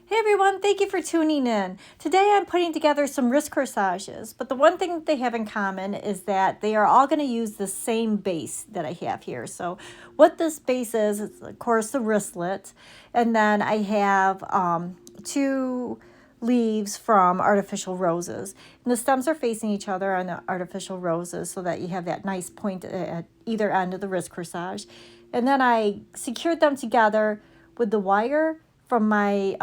Hey everyone, thank you for tuning in. Today I'm putting together some wrist corsages, but the one thing that they have in common is that they are all going to use the same base that I have here. So what this base is of course the wristlet, and then I have two leaves from artificial roses. And the stems are facing each other on the artificial roses so that you have that nice point at either end of the wrist corsage. And then I secured them together with the wire from my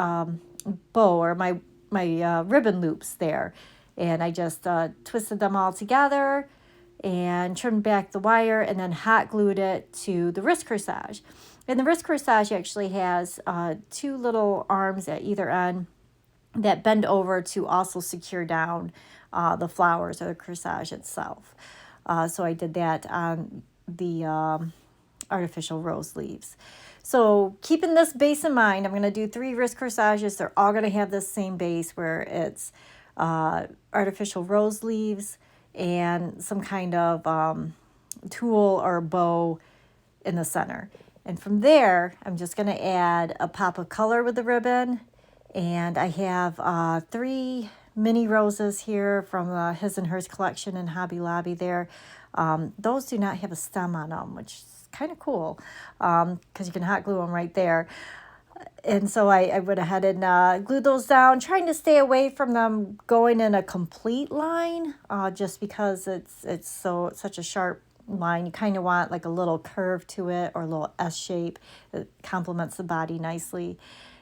bow or my ribbon loops there, and I just twisted them all together and trimmed back the wire and then hot glued it to the wrist corsage. And the wrist corsage actually has two little arms at either end that bend over to also secure down the flowers or the corsage itself. So I did that on the artificial rose leaves. So keeping this base in mind, I'm going to do 3 wrist corsages. They're all going to have this same base where it's artificial rose leaves and some kind of tulle or bow in the center. And from there, I'm just going to add a pop of color with the ribbon. And I have 3 mini roses here from the His and Hers collection in Hobby Lobby there. Those do not have a stem on them, which is kind of cool because you can hot glue them right there. And so I went ahead and glued those down, trying to stay away from them going in a complete line just because it's such a sharp line. You kind of want like a little curve to it or a little S shape. It complements the body nicely.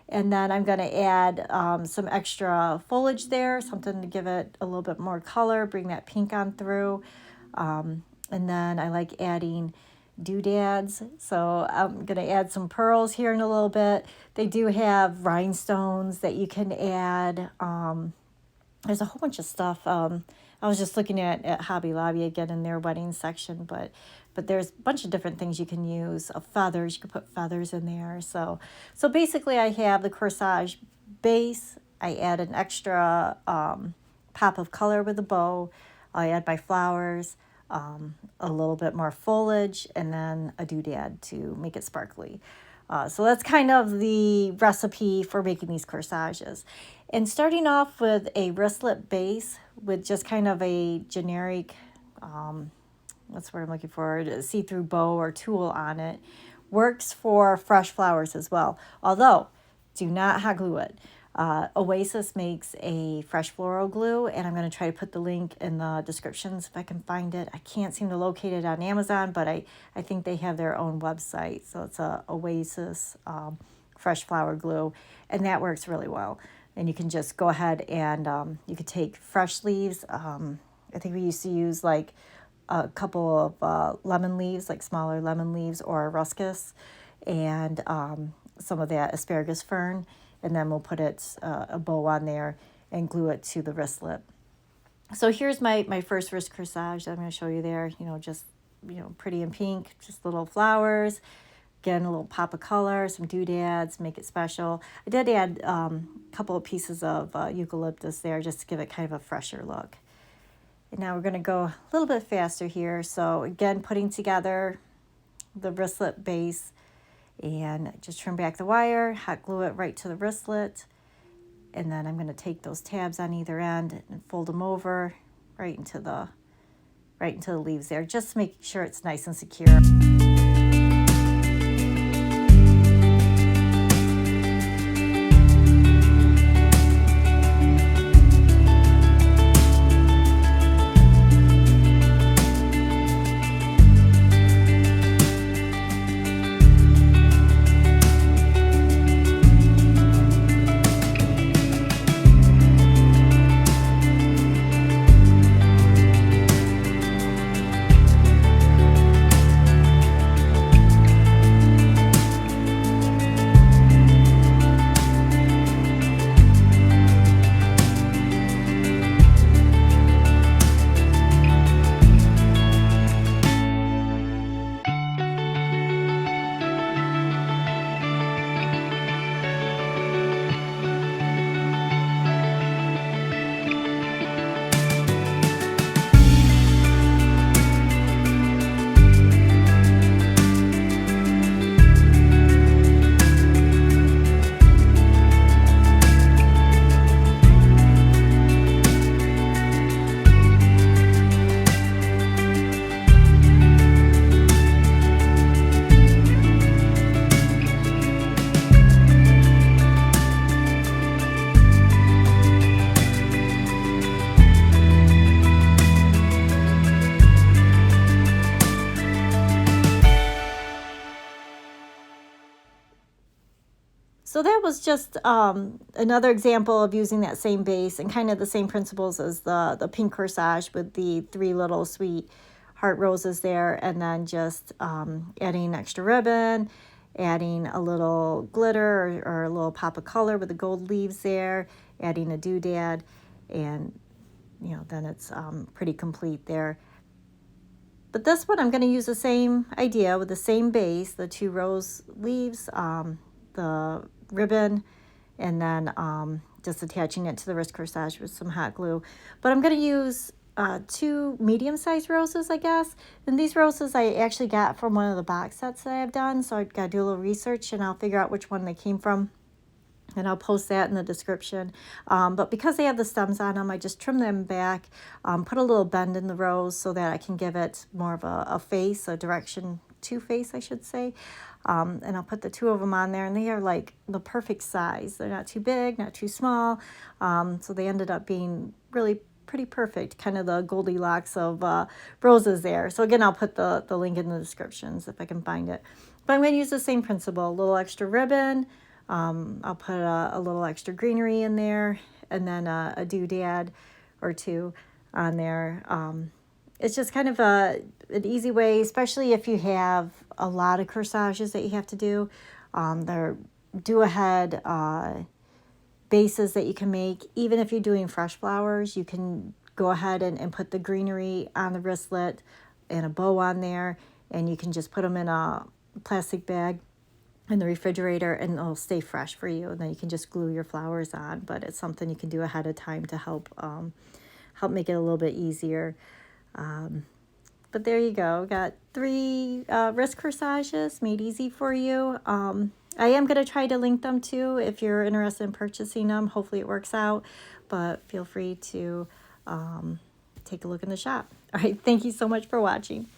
And then I'm going to add some extra foliage there, something to give it a little bit more color, bring that pink on through. And then I like adding doodads, so I'm going to add some pearls here in a little bit. They do have rhinestones that you can add. There's a whole bunch of stuff. I was just looking at Hobby Lobby again in their wedding section, but there's a bunch of different things you can use. Feathers, you could put feathers in there. So basically I have the corsage base. I add an extra pop of color with the bow. I add my flowers, a little bit more foliage, and then a doodad to make it sparkly. So that's kind of the recipe for making these corsages. And starting off with a wristlet base with just kind of a generic, that's what I'm looking for, a see-through bow or tulle on it, works for fresh flowers as well. Although, do not hot glue it. Oasis makes a fresh floral glue, and I'm going to try to put the link in the descriptions if I can find it. I can't seem to locate it on Amazon, but I think they have their own website. So it's a Oasis fresh flower glue, and that works really well. And you can just go ahead and you could take fresh leaves. I think we used to use like a couple of lemon leaves, like smaller lemon leaves, or ruscus, and some of that asparagus fern. And then we'll put a bow on there and glue it to the wristlet. So here's my first wrist corsage that I'm going to show you there. Just pretty and pink, just little flowers. Again, a little pop of color, some doodads, make it special. I did add a couple of pieces of eucalyptus there just to give it kind of a fresher look. And now we're going to go a little bit faster here. So again, putting together the wristlet base. And just trim back the wire, hot glue it right to the wristlet, and then I'm going to take those tabs on either end and fold them over right into the leaves there, just to make sure it's nice and secure. So that was just another example of using that same base and kind of the same principles as the pink corsage with the 3 little sweet heart roses there, and then just adding extra ribbon, adding a little glitter or a little pop of color with the gold leaves there, adding a doodad, and then it's pretty complete there. But this one I'm going to use the same idea with the same base, the 2 rose leaves, the ribbon, and then just attaching it to the wrist corsage with some hot glue. But I'm going to use 2 medium-sized roses, I guess. And these roses I actually got from one of the box sets that I've done, so I've got to do a little research and I'll figure out which one they came from. And I'll post that in the description. But because they have the stems on them, I just trim them back, put a little bend in the rose so that I can give it more of a face, a direction to face, I should say. And I'll put the 2 of them on there, and they are like the perfect size. They're not too big, not too small. So they ended up being really pretty perfect, kind of the Goldilocks of roses there. So again, I'll put the link in the descriptions if I can find it. But I'm going to use the same principle, a little extra ribbon. I'll put a little extra greenery in there, and then a doodad or 2 on there. It's just kind of an easy way, especially if you have a lot of corsages that you have to do. They're do-ahead bases that you can make. Even if you're doing fresh flowers, you can go ahead and put the greenery on the wristlet and a bow on there, and you can just put them in a plastic bag in the refrigerator, and it'll stay fresh for you, and then you can just glue your flowers on. But it's something you can do ahead of time to help make it a little bit easier. But there you go. Got 3 wrist corsages made easy for you. I am going to try to link them too if you're interested in purchasing them. Hopefully it works out, but feel free to take a look in the shop. All right, thank you so much for watching.